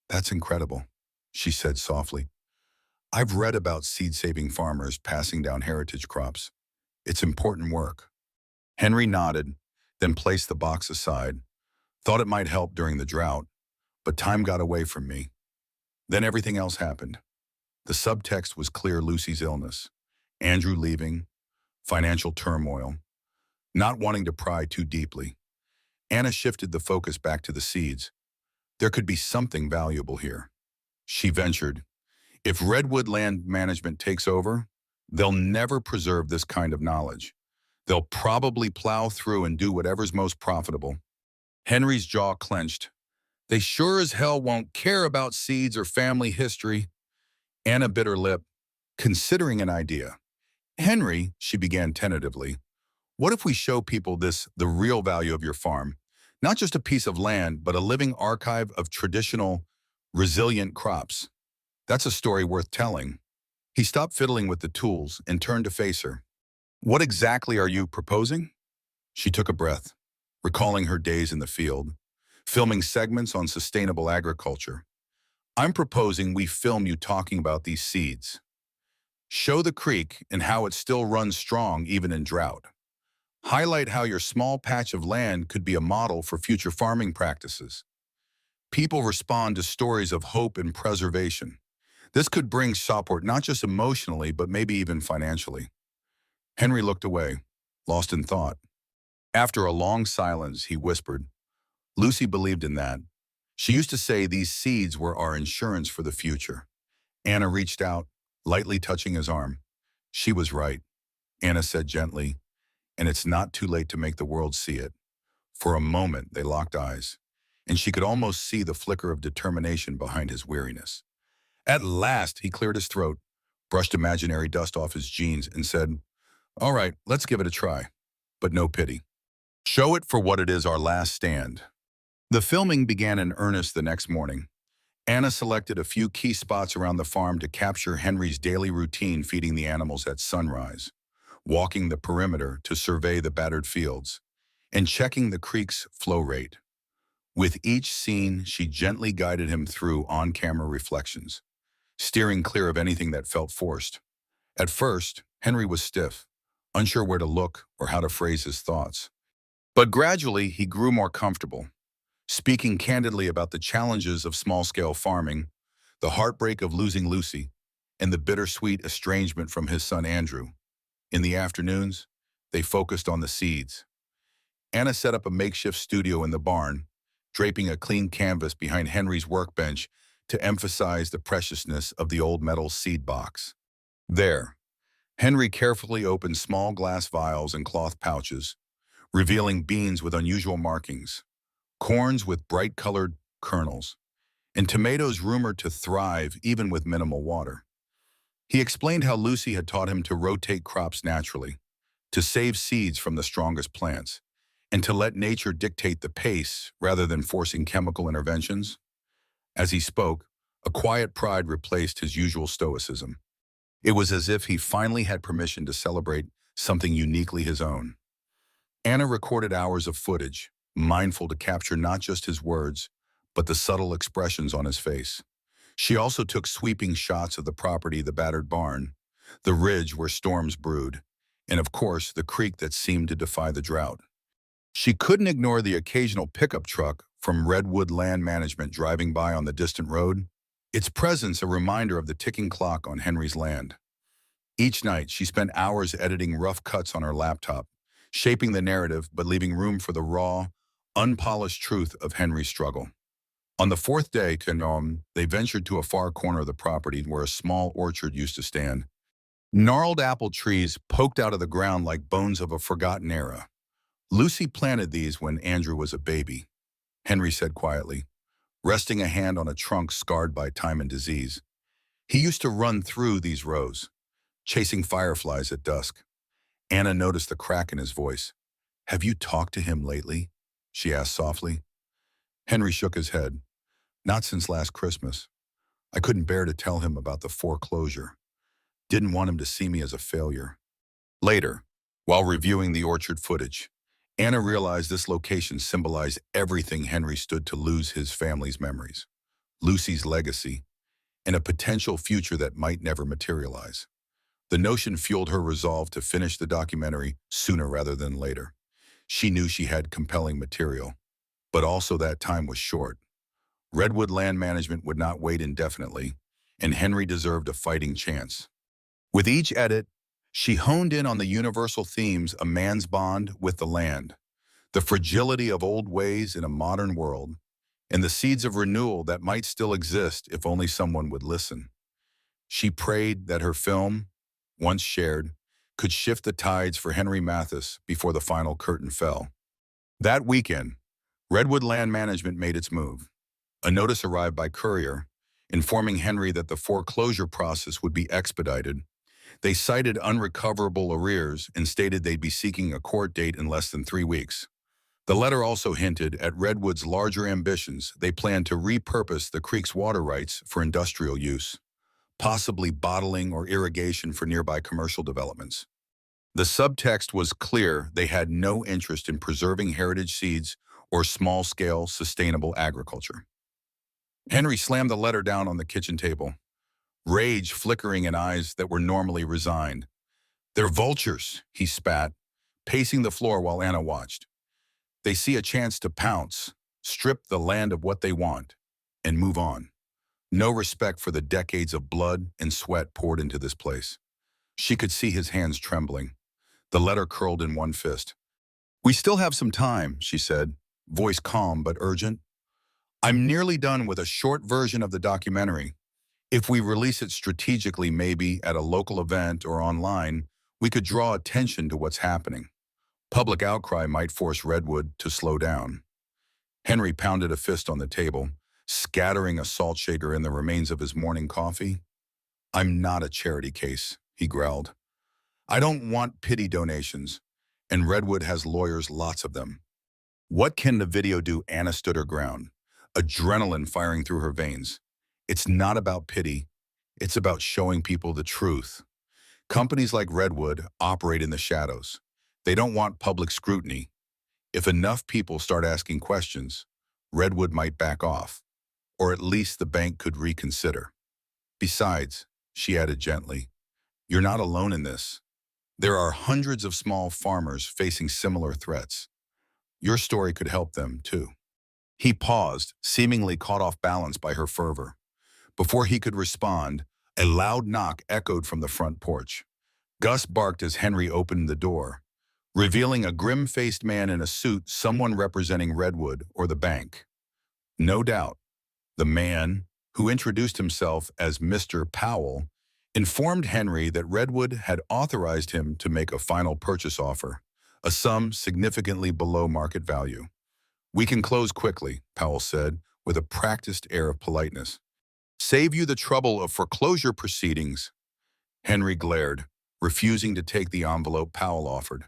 That's incredible, she said softly. I've read about seed-saving farmers passing down heritage crops. It's important work. Henry nodded, then placed the box aside. Thought it might help during the drought, but time got away from me. Then everything else happened. The subtext was clear: Lucy's illness, Andrew leaving, financial turmoil, not wanting to pry too deeply. Anna shifted the focus back to the seeds. There could be something valuable here. She ventured, if Redwood Land Management takes over, they'll never preserve this kind of knowledge. They'll probably plow through and do whatever's most profitable. Henry's jaw clenched. They sure as hell won't care about seeds or family history. Anna bit her lip, considering an idea. Henry, she began tentatively, what if we show people the real value of your farm? Not just a piece of land, but a living archive of traditional, resilient crops. That's a story worth telling. He stopped fiddling with the tools and turned to face her. What exactly are you proposing? She took a breath, recalling her days in the field, filming segments on sustainable agriculture. I'm proposing we film you talking about these seeds. Show the creek and how it still runs strong even in drought. Highlight how your small patch of land could be a model for future farming practices. People respond to stories of hope and preservation. This could bring support not just emotionally, but maybe even financially. Henry looked away, lost in thought. After a long silence, he whispered, Lucy believed in that. She used to say these seeds were our insurance for the future. Anna reached out, lightly touching his arm. She was right, Anna said gently, and it's not too late to make the world see it. For a moment, they locked eyes, and she could almost see the flicker of determination behind his weariness. At last, he cleared his throat, brushed imaginary dust off his jeans, and said, all right, let's give it a try, but no pity. Show it for what it is, our last stand. The filming began in earnest the next morning. Anna selected a few key spots around the farm to capture Henry's daily routine, feeding the animals at sunrise, walking the perimeter to survey the battered fields, and checking the creek's flow rate. With each scene, she gently guided him through on-camera reflections, steering clear of anything that felt forced. At first, Henry was stiff, unsure where to look or how to phrase his thoughts. But gradually, he grew more comfortable, speaking candidly about the challenges of small-scale farming, the heartbreak of losing Lucy, and the bittersweet estrangement from his son Andrew. In the afternoons, they focused on the seeds. Anna set up a makeshift studio in the barn, draping a clean canvas behind Henry's workbench to emphasize the preciousness of the old metal seed box. There, Henry carefully opened small glass vials and cloth pouches, revealing beans with unusual markings, corns with bright-colored kernels, and tomatoes rumored to thrive even with minimal water. He explained how Lucy had taught him to rotate crops naturally, to save seeds from the strongest plants, and to let nature dictate the pace rather than forcing chemical interventions. As he spoke, a quiet pride replaced his usual stoicism. It was as if he finally had permission to celebrate something uniquely his own. Anna recorded hours of footage, mindful to capture not just his words, but the subtle expressions on his face. She also took sweeping shots of the property, the battered barn, the ridge where storms brewed, and of course, the creek that seemed to defy the drought. She couldn't ignore the occasional pickup truck from Redwood Land Management driving by on the distant road, its presence a reminder of the ticking clock on Henry's land. Each night, she spent hours editing rough cuts on her laptop, shaping the narrative but leaving room for the raw, unpolished truth of Henry's struggle. On the fourth day, they ventured to a far corner of the property where a small orchard used to stand. Gnarled apple trees poked out of the ground like bones of a forgotten era. Lucy planted these when Andrew was a baby, Henry said quietly, resting a hand on a trunk scarred by time and disease. He used to run through these rows, chasing fireflies at dusk. Anna noticed the crack in his voice. "Have you talked to him lately?" she asked softly. Henry shook his head. "Not since last Christmas. I couldn't bear to tell him about the foreclosure. Didn't want him to see me as a failure." Later, while reviewing the orchard footage, Anna realized this location symbolized everything Henry stood to lose: his family's memories, Lucy's legacy, and a potential future that might never materialize. The notion fueled her resolve to finish the documentary sooner rather than later. She knew she had compelling material, but also that time was short. Redwood Land Management would not wait indefinitely, and Henry deserved a fighting chance. With each edit, she honed in on the universal themes: a man's bond with the land, the fragility of old ways in a modern world, and the seeds of renewal that might still exist if only someone would listen. She prayed that her film, once shared, could shift the tides for Henry Mathis before the final curtain fell. That weekend, Redwood Land Management made its move. A notice arrived by courier, informing Henry that the foreclosure process would be expedited. They cited unrecoverable arrears and stated they'd be seeking a court date in less than 3 weeks. The letter also hinted at Redwood's larger ambitions. They planned to repurpose the creek's water rights for industrial use, possibly bottling or irrigation for nearby commercial developments. The subtext was clear: they had no interest in preserving heritage seeds or small-scale sustainable agriculture. Henry slammed the letter down on the kitchen table, rage flickering in eyes that were normally resigned. "They're vultures," he spat, pacing the floor while Anna watched. "They see a chance to pounce, strip the land of what they want, and move on. No respect for the decades of blood and sweat poured into this place." She could see his hands trembling. The letter curled in one fist. "We still have some time," she said, voice calm but urgent. "I'm nearly done with a short version of the documentary. If we release it strategically, maybe at a local event or online, we could draw attention to what's happening. Public outcry might force Redwood to slow down." Henry pounded a fist on the table, scattering a salt shaker in the remains of his morning coffee. "I'm not a charity case," he growled. "I don't want pity donations, and Redwood has lawyers, lots of them." "What can the video do?" Anna stood her ground, adrenaline firing through her veins. "It's not about pity. It's about showing people the truth. Companies like Redwood operate in the shadows. They don't want public scrutiny. If enough people start asking questions, Redwood might back off, or at least the bank could reconsider. Besides, she added gently, you're not alone in this. There are hundreds of small farmers facing similar threats. Your story could help them, too. He paused, seemingly caught off balance by her fervor. Before he could respond, a loud knock echoed from the front porch. Gus barked as Henry opened the door, revealing a grim-faced man in a suit, someone representing Redwood or the bank. No doubt, the man, who introduced himself as Mr. Powell, informed Henry that Redwood had authorized him to make a final purchase offer, a sum significantly below market value. We can close quickly, Powell said, with a practiced air of politeness. Save you the trouble of foreclosure proceedings. Henry glared, refusing to take the envelope Powell offered.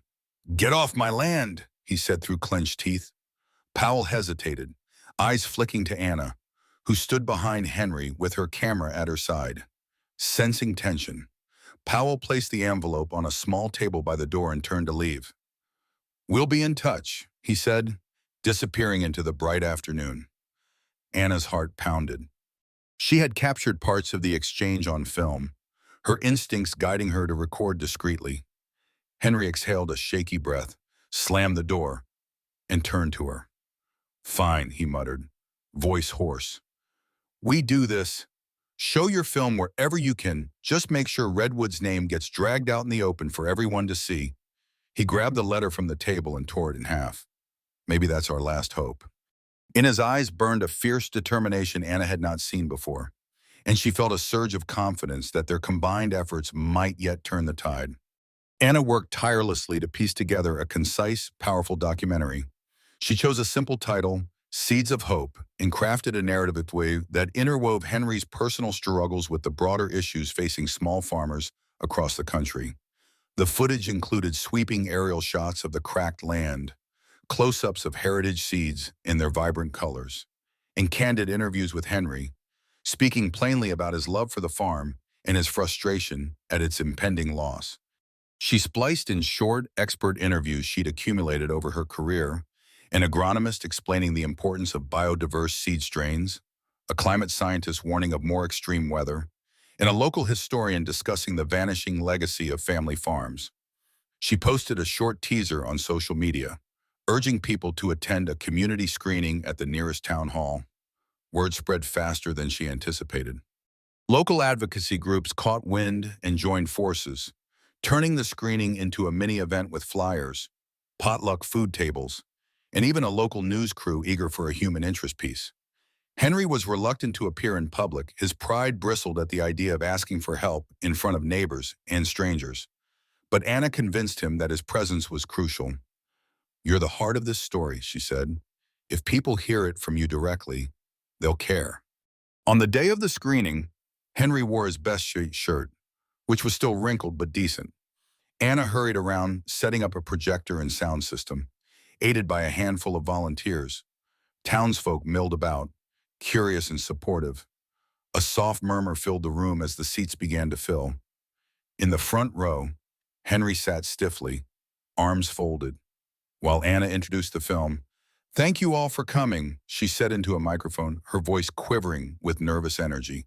Get off my land, he said through clenched teeth. Powell hesitated, eyes flicking to Anna, who stood behind Henry with her camera at her side. Sensing tension, Powell placed the envelope on a small table by the door and turned to leave. We'll be in touch, he said, disappearing into the bright afternoon. Anna's heart pounded. She had captured parts of the exchange on film, her instincts guiding her to record discreetly. Henry exhaled a shaky breath, slammed the door, and turned to her. Fine, he muttered, voice hoarse. We do this. Show your film wherever you can. Just make sure Redwood's name gets dragged out in the open for everyone to see. He grabbed the letter from the table and tore it in half. Maybe that's our last hope. In his eyes burned a fierce determination Anna had not seen before, and she felt a surge of confidence that their combined efforts might yet turn the tide. Anna worked tirelessly to piece together a concise, powerful documentary. She chose a simple title, Seeds of Hope, and crafted a narrative way that interwove Henry's personal struggles with the broader issues facing small farmers across the country. The footage included sweeping aerial shots of the cracked land, close-ups of heritage seeds in their vibrant colors, and candid interviews with Henry, speaking plainly about his love for the farm and his frustration at its impending loss. She spliced in short, expert interviews she'd accumulated over her career, an agronomist explaining the importance of biodiverse seed strains, a climate scientist warning of more extreme weather, and a local historian discussing the vanishing legacy of family farms. She posted a short teaser on social media, urging people to attend a community screening at the nearest town hall. Word spread faster than she anticipated. Local advocacy groups caught wind and joined forces, turning the screening into a mini-event with flyers, potluck food tables, and even a local news crew eager for a human interest piece. Henry was reluctant to appear in public. His pride bristled at the idea of asking for help in front of neighbors and strangers. But Anna convinced him that his presence was crucial. You're the heart of this story, she said. If people hear it from you directly, they'll care. On the day of the screening, Henry wore his best shirt, which was still wrinkled but decent. Anna hurried around, setting up a projector and sound system, aided by a handful of volunteers. Townsfolk milled about, curious and supportive. A soft murmur filled the room as the seats began to fill. In the front row, Henry sat stiffly, arms folded, while Anna introduced the film. Thank you all for coming, she said into a microphone, her voice quivering with nervous energy.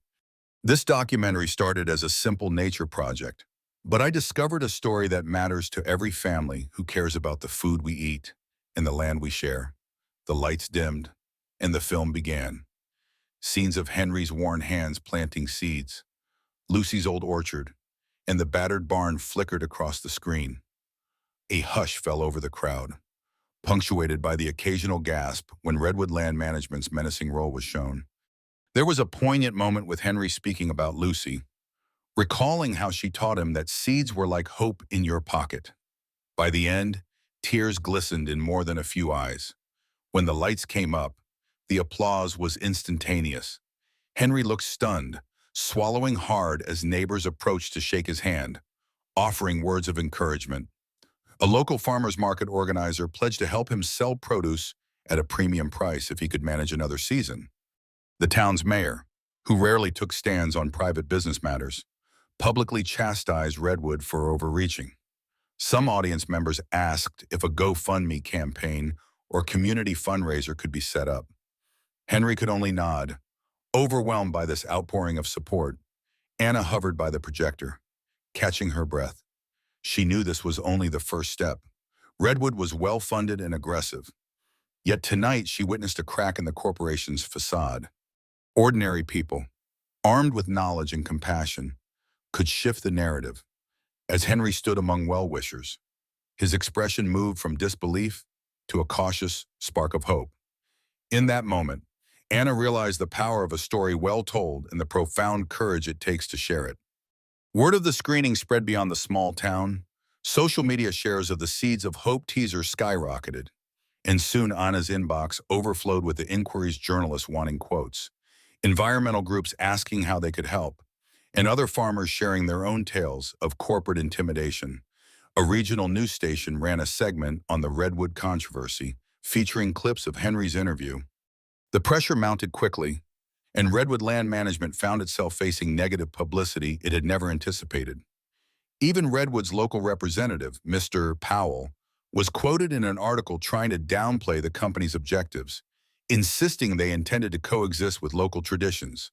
This documentary started as a simple nature project, but I discovered a story that matters to every family who cares about the food we eat and the land we share. The lights dimmed, and the film began. Scenes of Henry's worn hands planting seeds, Lucy's old orchard, and the battered barn flickered across the screen. A hush fell over the crowd, punctuated by the occasional gasp when Redwood Land Management's menacing role was shown. There was a poignant moment with Henry speaking about Lucy, recalling how she taught him that seeds were like hope in your pocket. By the end, tears glistened in more than a few eyes. When the lights came up, the applause was instantaneous. Henry looked stunned, swallowing hard as neighbors approached to shake his hand, offering words of encouragement. A local farmers market organizer pledged to help him sell produce at a premium price if he could manage another season. The town's mayor, who rarely took stands on private business matters, publicly chastised Redwood for overreaching. Some audience members asked if a GoFundMe campaign or community fundraiser could be set up. Henry could only nod. Overwhelmed by this outpouring of support, Anna hovered by the projector, catching her breath. She knew this was only the first step. Redwood was well-funded and aggressive. Yet tonight she witnessed a crack in the corporation's facade. Ordinary people, armed with knowledge and compassion, could shift the narrative. As Henry stood among well-wishers, his expression moved from disbelief to a cautious spark of hope. In that moment, Anna realized the power of a story well told and the profound courage it takes to share it. Word of the screening spread beyond the small town. Social media shares of the Seeds of Hope teaser skyrocketed, and soon Anna's inbox overflowed with the inquiries, journalists wanting quotes, environmental groups asking how they could help, and other farmers sharing their own tales of corporate intimidation. A regional news station ran a segment on the Redwood controversy, featuring clips of Henry's interview. The pressure mounted quickly, and Redwood Land Management found itself facing negative publicity it had never anticipated. Even Redwood's local representative, Mr. Powell, was quoted in an article trying to downplay the company's objectives, insisting they intended to coexist with local traditions.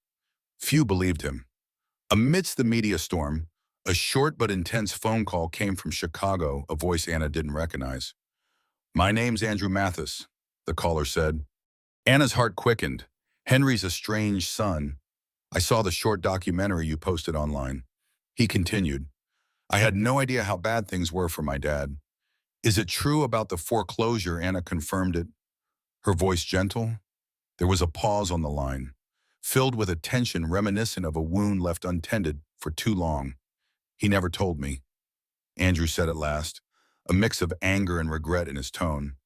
Few believed him. Amidst the media storm, a short but intense phone call came from Chicago, a voice Anna didn't recognize. "My name's Andrew Mathis," the caller said. Anna's heart quickened. "Henry's estranged son. I saw the short documentary you posted online." He continued, "I had no idea how bad things were for my dad. Is it true about the foreclosure?" Anna confirmed it, her voice gentle. There was a pause on the line, filled with a tension reminiscent of a wound left untended for too long. "He never told me," Andrew said at last, a mix of anger and regret in his tone.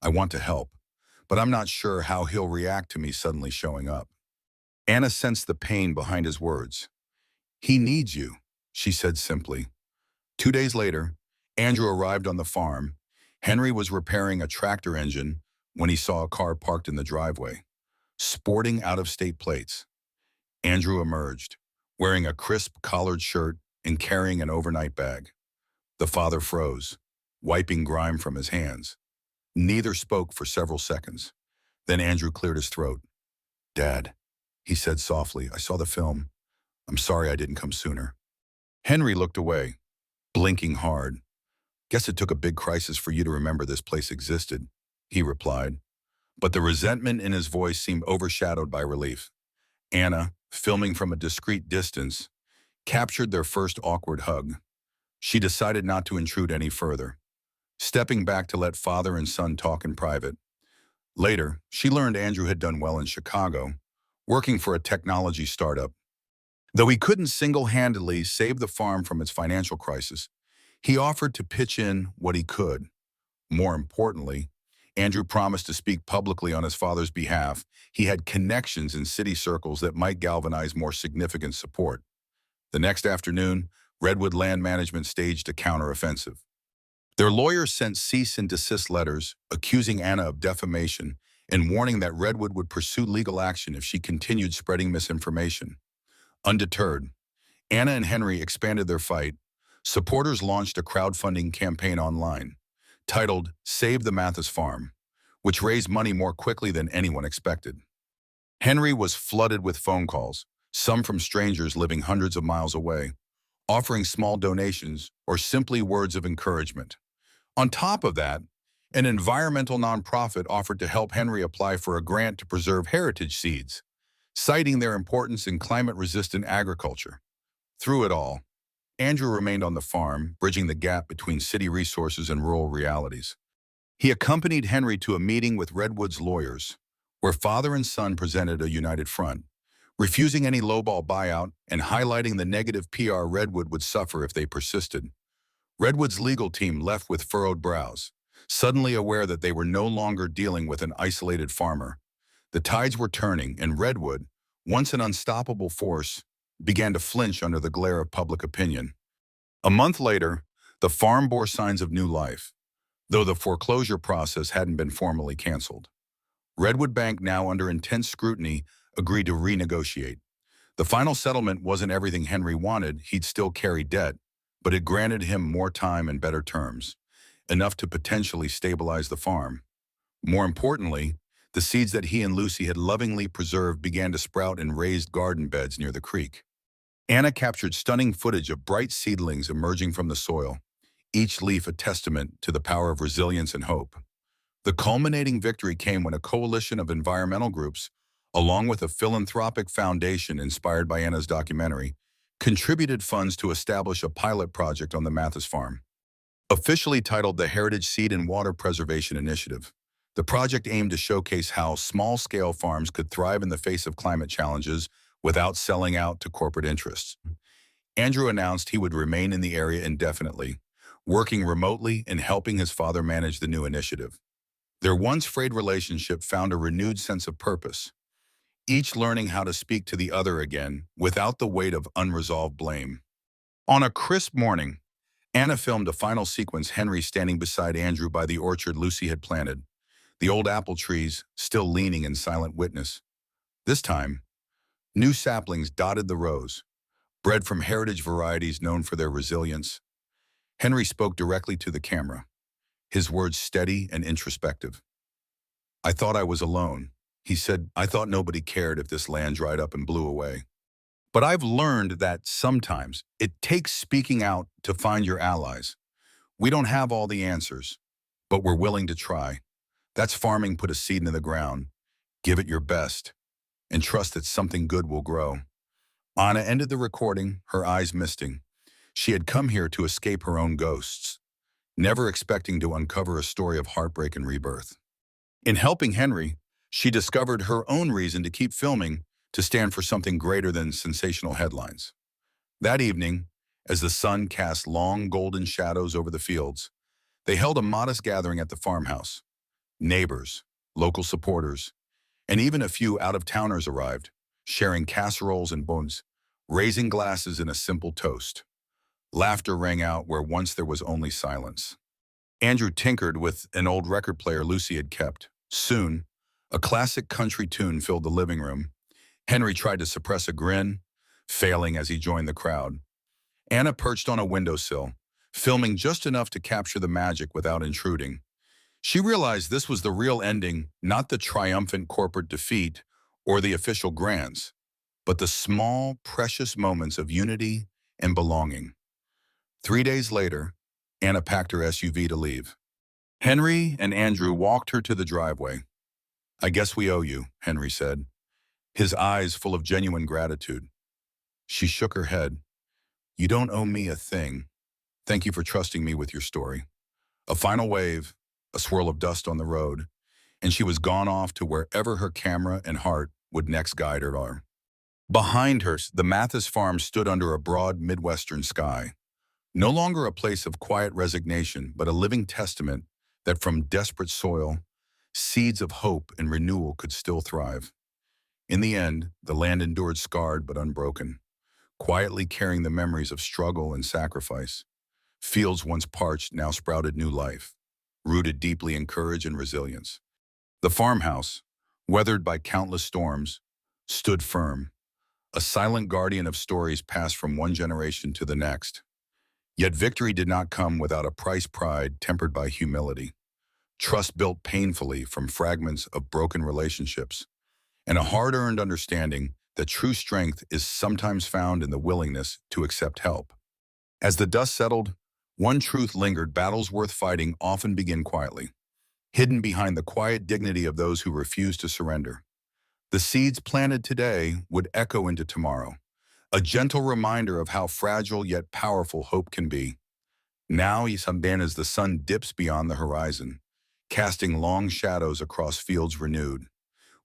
"I want to help, but I'm not sure how he'll react to me suddenly showing up." Anna sensed the pain behind his words. "He needs you," she said simply. 2 days later, Andrew arrived on the farm. Henry was repairing a tractor engine when he saw a car parked in the driveway, sporting out-of-state plates. Andrew emerged, wearing a crisp collared shirt and carrying an overnight bag. The father froze, wiping grime from his hands. Neither spoke for several seconds. Then Andrew cleared his throat. "Dad," he said softly, "I saw the film. I'm sorry I didn't come sooner." Henry looked away, blinking hard. "Guess it took a big crisis for you to remember this place existed," he replied. But the resentment in his voice seemed overshadowed by relief. Anna, filming from a discreet distance, captured their first awkward hug. She decided not to intrude any further, stepping back to let father and son talk in private. Later, she learned Andrew had done well in Chicago, working for a technology startup. Though he couldn't single-handedly save the farm from its financial crisis, he offered to pitch in what he could. More importantly, Andrew promised to speak publicly on his father's behalf. He had connections in city circles that might galvanize more significant support. The next afternoon, Redwood Land Management staged a counteroffensive. Their lawyers sent cease and desist letters accusing Anna of defamation and warning that Redwood would pursue legal action if she continued spreading misinformation. Undeterred, Anna and Henry expanded their fight. Supporters launched a crowdfunding campaign online, titled "Save the Mathis Farm," which raised money more quickly than anyone expected. Henry was flooded with phone calls, some from strangers living hundreds of miles away, offering small donations or simply words of encouragement. On top of that, an environmental nonprofit offered to help Henry apply for a grant to preserve heritage seeds, citing their importance in climate-resistant agriculture. Through it all, Andrew remained on the farm, bridging the gap between city resources and rural realities. He accompanied Henry to a meeting with Redwood's lawyers, where father and son presented a united front, refusing any lowball buyout and highlighting the negative PR Redwood would suffer if they persisted. Redwood's legal team left with furrowed brows, suddenly aware that they were no longer dealing with an isolated farmer. The tides were turning, and Redwood, once an unstoppable force, began to flinch under the glare of public opinion. A month later, the farm bore signs of new life, though the foreclosure process hadn't been formally canceled. Redwood Bank, now under intense scrutiny, agreed to renegotiate. The final settlement wasn't everything Henry wanted. He'd still carry debt, but it granted him more time and better terms, enough to potentially stabilize the farm. More importantly, The seeds that he and Lucy had lovingly preserved began to sprout in raised garden beds near the creek. Anna captured stunning footage of bright seedlings emerging from the soil, each leaf a testament to the power of resilience and hope. The culminating victory came when a coalition of environmental groups, along with a philanthropic foundation inspired by Anna's documentary, contributed funds to establish a pilot project on the Mathis farm. Officially titled the Heritage Seed and Water Preservation Initiative, the project aimed to showcase how small-scale farms could thrive in the face of climate challenges without selling out to corporate interests. Andrew announced he would remain in the area indefinitely, working remotely and helping his father manage the new initiative. Their once frayed relationship found a renewed sense of purpose, each learning how to speak to the other again without the weight of unresolved blame. On a crisp morning, Anna filmed a final sequence, Henry standing beside Andrew by the orchard Lucy had planted, the old apple trees still leaning in silent witness. This time, new saplings dotted the rows, bred from heritage varieties known for their resilience. Henry spoke directly to the camera, his words steady and introspective. "I thought I was alone," he said. "I thought nobody cared if this land dried up and blew away. But I've learned that sometimes it takes speaking out to find your allies. We don't have all the answers, but we're willing to try. That's farming. Put a seed in the ground, give it your best, and trust that something good will grow." Anna ended the recording, her eyes misting. She had come here to escape her own ghosts, never expecting to uncover a story of heartbreak and rebirth. In helping Henry, she discovered her own reason to keep filming, to stand for something greater than sensational headlines. That evening, as the sun cast long golden shadows over the fields, they held a modest gathering at the farmhouse. Neighbors, local supporters, and even a few out-of-towners arrived, sharing casseroles and bones, raising glasses in a simple toast. Laughter rang out where once there was only silence. Andrew tinkered with an old record player Lucy had kept. Soon, a classic country tune filled the living room. Henry tried to suppress a grin, failing as he joined the crowd. Anna perched on a windowsill, filming just enough to capture the magic without intruding. She realized this was the real ending, not the triumphant corporate defeat or the official grants, but the small, precious moments of unity and belonging. 3 days later, Anna packed her SUV to leave. Henry and Andrew walked her to the driveway. "I guess we owe you," Henry said, his eyes full of genuine gratitude. She shook her head. "You don't owe me a thing. Thank you for trusting me with your story." A final wave, a swirl of dust on the road, and she was gone off to wherever her camera and heart would next guide her. Behind her, the Mathis farm stood under a broad Midwestern sky. No longer a place of quiet resignation, but a living testament that from desperate soil, seeds of hope and renewal could still thrive. In the end, the land endured scarred but unbroken, quietly carrying the memories of struggle and sacrifice. Fields once parched now sprouted new life, rooted deeply in courage and resilience. The farmhouse, weathered by countless storms, stood firm, a silent guardian of stories passed from one generation to the next. Yet victory did not come without a price, pride tempered by humility, trust built painfully from fragments of broken relationships, and a hard-earned understanding that true strength is sometimes found in the willingness to accept help. As the dust settled, one truth lingered: battles worth fighting often begin quietly, hidden behind the quiet dignity of those who refuse to surrender. The seeds planted today would echo into tomorrow, a gentle reminder of how fragile yet powerful hope can be. Now, Isamban, as the sun dips beyond the horizon, casting long shadows across fields renewed,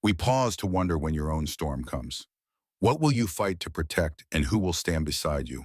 we pause to wonder when your own storm comes. What will you fight to protect, and who will stand beside you?